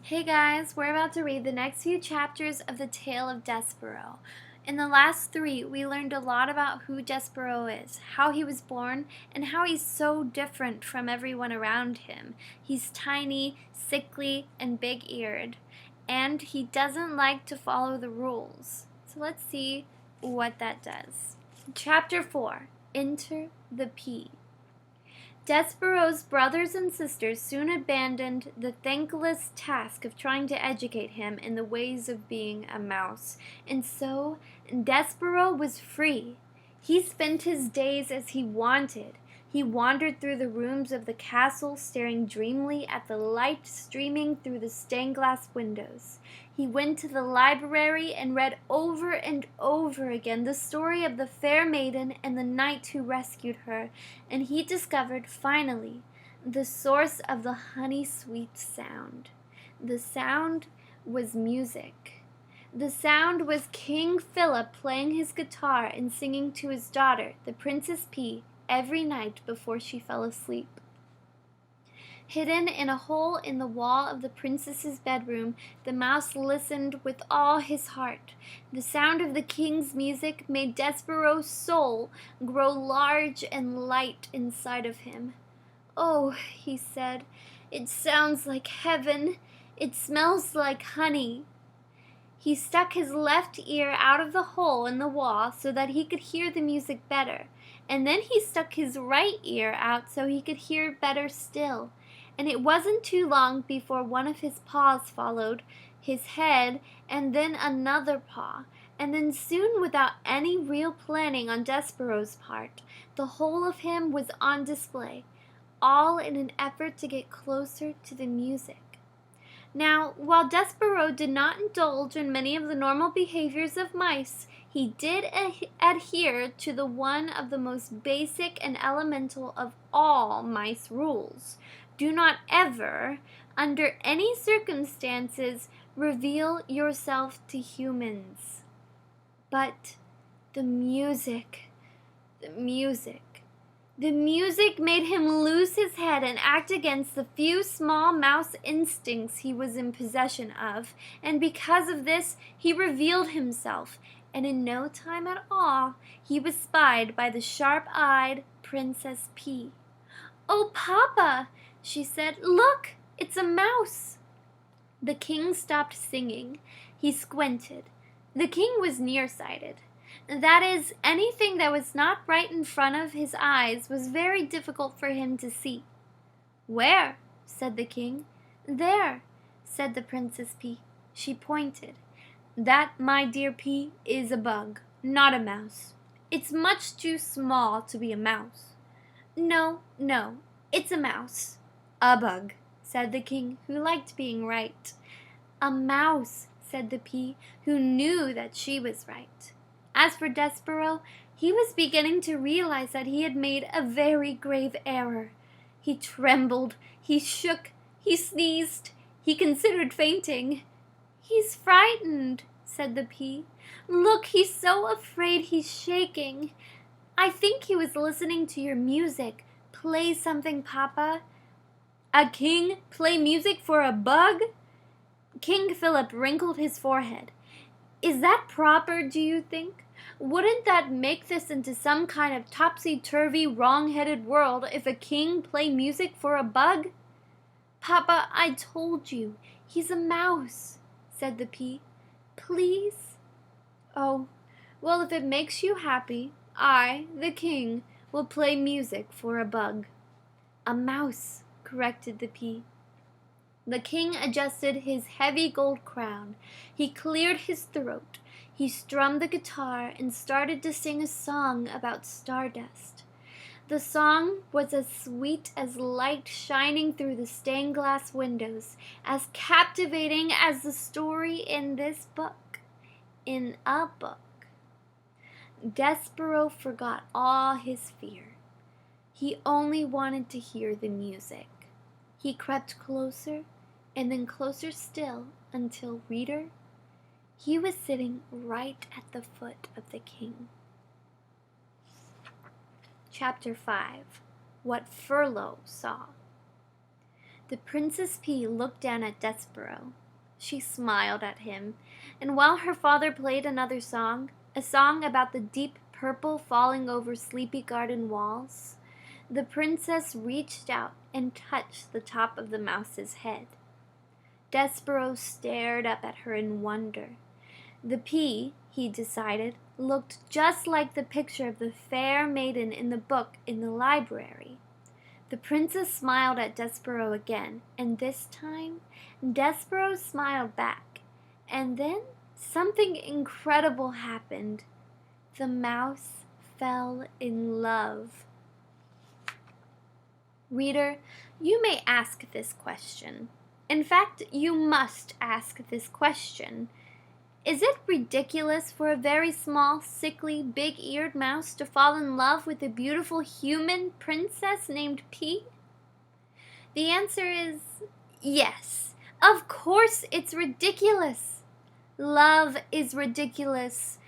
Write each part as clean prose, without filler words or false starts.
Hey guys, we're about to read the next few chapters of the Tale of Despereaux. In the last three, we learned a lot about who Despereaux is, how he was born, and how he's so different from everyone around him. He's tiny, sickly, and big-eared, and he doesn't like to follow the rules. So let's see what that does. Chapter 4, Enter the Pea. Despereaux's brothers and sisters soon abandoned the thankless task of trying to educate him in the ways of being a mouse, and so Despereaux was free. He spent his days as he wanted. He wandered through the rooms of the castle, staring dreamily at the light streaming through the stained-glass windows. He went to the library and read over and over again the story of the fair maiden and the knight who rescued her, and he discovered, finally, the source of the honey-sweet sound. The sound was music. The sound was King Philip playing his guitar and singing to his daughter, the Princess Pea, every night before she fell asleep. Hidden in a hole in the wall of the princess's bedroom, the mouse listened with all his heart. The sound of the king's music made Despereaux's soul grow large and light inside of him. "Oh," he said, "it sounds like heaven. It smells like honey." He stuck his left ear out of the hole in the wall so that he could hear the music better, and then he stuck his right ear out so he could hear better still. And it wasn't too long before one of his paws followed his head, and then another paw, and then soon, without any real planning on Despereaux's part, the whole of him was on display, all in an effort to get closer to the music. Now, while Despereaux did not indulge in many of the normal behaviors of mice, he did adhere to the one of the most basic and elemental of all mice rules. Do not ever, under any circumstances, reveal yourself to humans. But the music made him lose his head and act against the few small mouse instincts he was in possession of, and because of this he revealed himself, and in no time at all he was spied by the sharp-eyed Princess Pea. "Oh, Papa," she said, "look, it's a mouse." The king stopped singing. He squinted. The king was nearsighted. That is, anything that was not right in front of his eyes was very difficult for him to see. "Where?" said the king. "There," said the Princess Pea. She pointed. "That, my dear Pea, is a bug, not a mouse. It's much too small to be a mouse." No, it's a mouse." "A bug," said the king, who liked being right. "A mouse," said the Pea, who knew that she was right. As for Despereaux, he was beginning to realize that he had made a very grave error. He trembled, he shook, he sneezed, he considered fainting. "He's frightened," said the Pea. "Look, he's so afraid he's shaking. I think he was listening to your music. Play something, Papa." "A king play music for a bug?" King Philip wrinkled his forehead. "Is that proper, do you think? Wouldn't that make this into some kind of topsy-turvy, wrong-headed world if a king play music for a bug?" "Papa, I told you, he's a mouse," said the Pea. "Please?" "Oh, well, if it makes you happy, I, the king, will play music for a bug." "A mouse," corrected the Pea. The king adjusted his heavy gold crown. He cleared his throat. He strummed the guitar and started to sing a song about stardust. The song was as sweet as light shining through the stained-glass windows, as captivating as the story in this book. In a book. Despereaux forgot all his fear. He only wanted to hear the music. He crept closer, and then closer still, until, reader, he was sitting right at the foot of the king. Chapter 5. What Furlough Saw. The Princess Pea looked down at Despereaux. She smiled at him, and while her father played another song, a song about the deep purple falling over sleepy garden walls, the princess reached out and touched the top of the mouse's head. Despereaux stared up at her in wonder. The pea, he decided, looked just like the picture of the fair maiden in the book in the library. The princess smiled at Despereaux again, and this time Despereaux smiled back. And then something incredible happened. The mouse fell in love. Reader, you may ask this question. In fact, you must ask this question. Is it ridiculous for a very small, sickly, big-eared mouse to fall in love with a beautiful human princess named Pea? The answer is yes. Of course it's ridiculous. Love is ridiculous,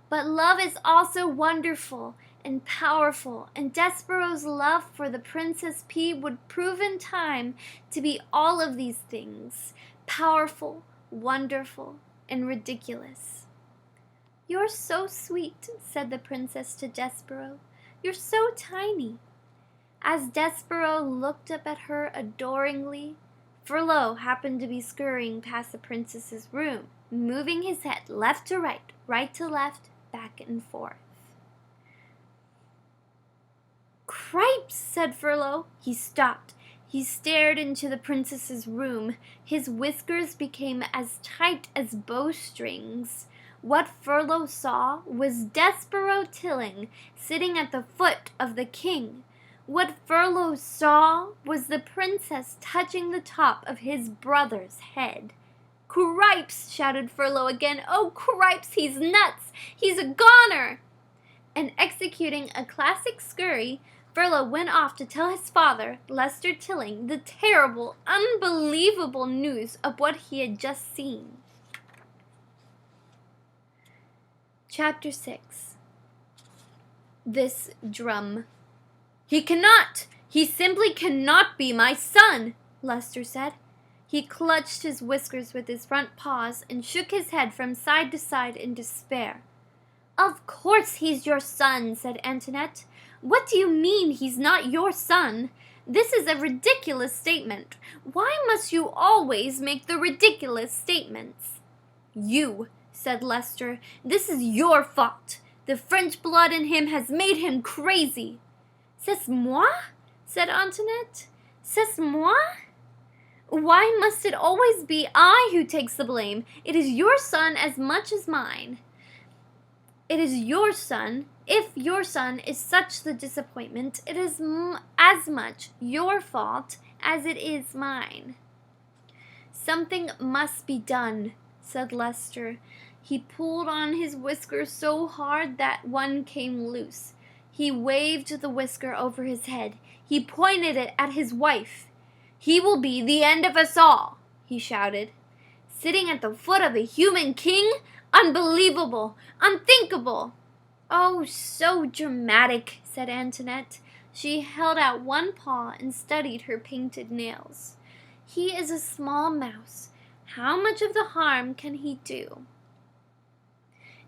but love is also wonderful and powerful, and Despereaux's love for the Princess Pea would prove in time to be all of these things: powerful, wonderful, and ridiculous. "You're so sweet," said the princess to Despereaux. "You're so tiny." As Despereaux looked up at her adoringly, Furlough happened to be scurrying past the princess's room, moving his head left to right to left, back and forth. "Cripes!" said Furlough. He stopped. He stared into the princess's room. His whiskers became as tight as bowstrings. What Furlough saw was Despereaux Tilling sitting at the foot of the king. What Furlough saw was the princess touching the top of his brother's head. "Cripes!" shouted Furlough again. "Oh, Cripes, he's nuts! He's a goner!" And executing a classic scurry, Furlough went off to tell his father, Lester Tilling, the terrible, unbelievable news of what he had just seen. Chapter 6. This drum. "He cannot! He simply cannot be my son!" Lester said. He clutched his whiskers with his front paws and shook his head from side to side in despair. "Of course he's your son," said Antoinette. "What do you mean he's not your son? This is a ridiculous statement. Why must you always make the ridiculous statements?" "You," said Lester. "This is your fault. The French blood in him has made him crazy." "C'est moi?" said Antoinette. "C'est moi? Why must it always be I who takes the blame? It is your son as much as mine." "It is your son. If your son is such the disappointment, it is as much your fault as it is mine." "Something must be done," said Lester. He pulled on his whisker so hard that one came loose. He waved the whisker over his head. He pointed it at his wife. "He will be the end of us all," he shouted. "Sitting at the foot of a human king? Unbelievable! Unthinkable!" "Oh, so dramatic," said Antoinette. She held out one paw and studied her painted nails. "He is a small mouse. How much of the harm can he do?"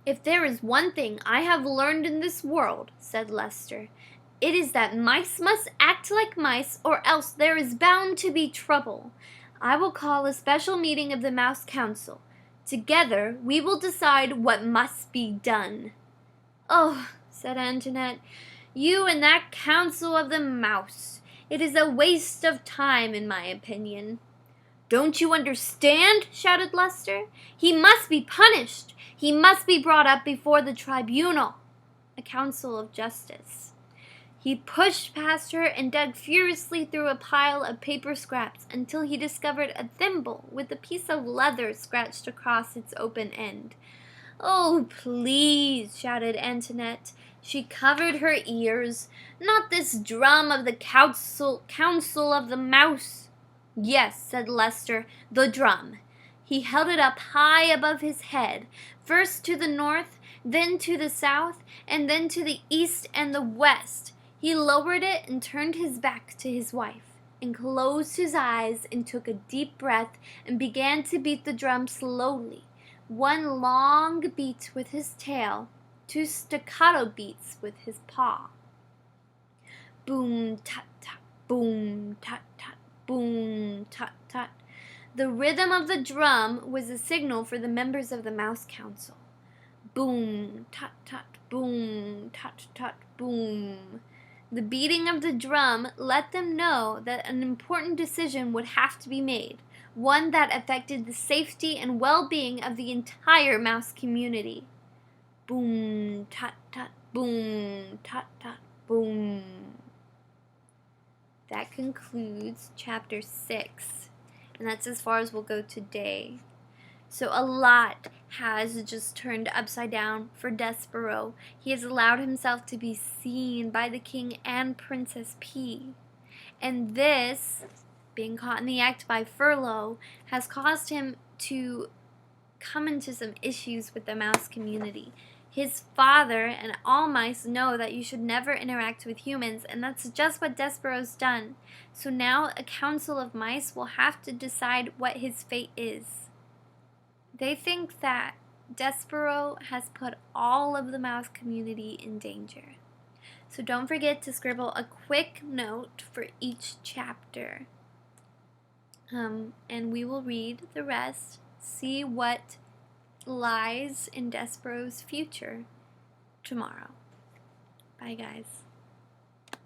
"If there is one thing I have learned in this world," said Lester, "it is that mice must act like mice, or else there is bound to be trouble. I will call a special meeting of the Mouse Council. Together we will decide what must be done." "Oh," said Antoinette, "you and that Council of the Mouse. It is a waste of time, in my opinion." "Don't you understand?" shouted Lester. "He must be punished. He must be brought up before the tribunal," a council of justice. He pushed past her and dug furiously through a pile of paper scraps until he discovered a thimble with a piece of leather scratched across its open end. "Oh, please," shouted Antoinette. She covered her ears. "Not this drum of the Council of the Mouse." "Yes," said Lester, "the drum." He held it up high above his head, first to the north, then to the south, and then to the east and the west. He lowered it and turned his back to his wife. and closed his eyes and took a deep breath and began to beat the drum slowly. One long beat with his tail, 2 staccato beats with his paw. Boom, tut, tut, boom, tut, tut, boom, tut, tut. The rhythm of the drum was a signal for the members of the Mouse Council. Boom, tut, tut, boom, tut, tut, boom. The beating of the drum let them know that an important decision would have to be made, one that affected the safety and well-being of the entire mouse community. Boom, tut, tut, boom, tut, tut, boom. That concludes chapter 6, and that's as far as we'll go today. So a lot has just turned upside down for Despereaux. He has allowed himself to be seen by the king and Princess P. And this, being caught in the act by Furlough, has caused him to come into some issues with the mouse community. His father and all mice know that you should never interact with humans, and that's just what Despereaux's done. So now a council of mice will have to decide what his fate is. They think that Despereaux has put all of the mouse community in danger. So don't forget to scribble a quick note for each chapter. And we will read the rest, see what lies in Despereaux's future tomorrow. Bye, guys.